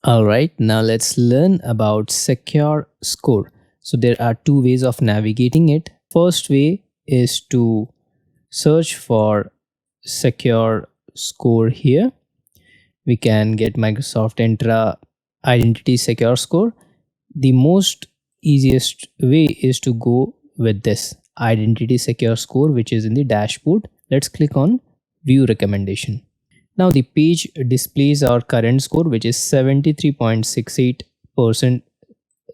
All right, now let's learn about secure score. So there are two ways of navigating it. First way is to search for secure score here. We can get Microsoft Entra Identity Secure Score. The most easiest way is to go with this Identity Secure Score, which is in the dashboard. Let's click on View Recommendation. Now the page displays our current score, which is 73.68%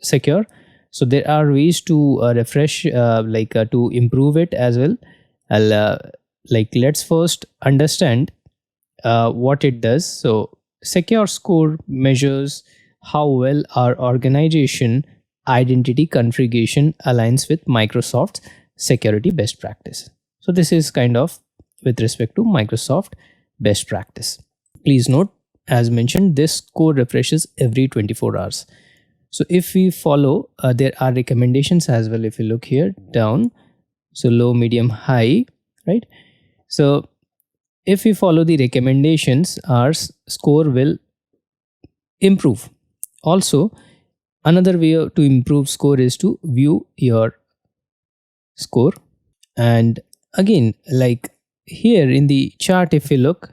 secure. So there are ways to refresh, to improve it as well. Let's first understand what it does. So secure score measures how well our organization identity configuration aligns with Microsoft's security best practice. So this is kind of with respect to Microsoft best practice. Please note, as mentioned, this score refreshes every 24 hours. So if we follow, there are recommendations as well. If you look here down, so low, medium, high, right? So if we follow the recommendations, our score will improve. Also, another way to improve score is to view your score. And again, like here in the chart, if you look,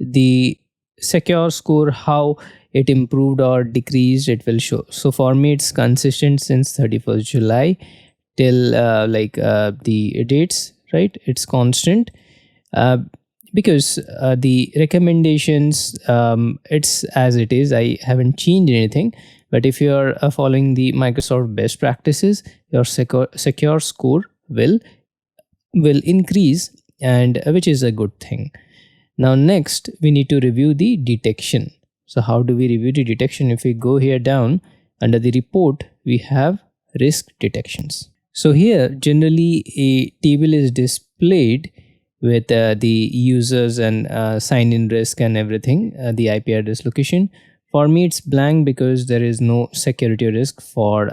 the secure score, how it improved or decreased, it will show. So for me, it's consistent since 31st July till the dates, right? It's constant. Because the recommendations, it's as it is. I haven't changed anything. But if you are following the Microsoft best practices, your secure score will increase, and which is a good thing. Now next, we need to review the detection. So how do we review the detection? If we go here down under the report, we have risk detections. So here generally a table is displayed with the users and sign-in risk and everything, the IP address location. For me, it's blank because there is no security risk for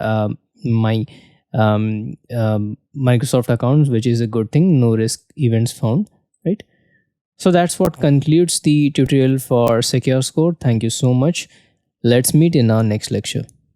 my Microsoft accounts, which is a good thing. No risk events found, right? So that's what concludes the tutorial for secure score. Thank you so much. Let's meet in our next lecture.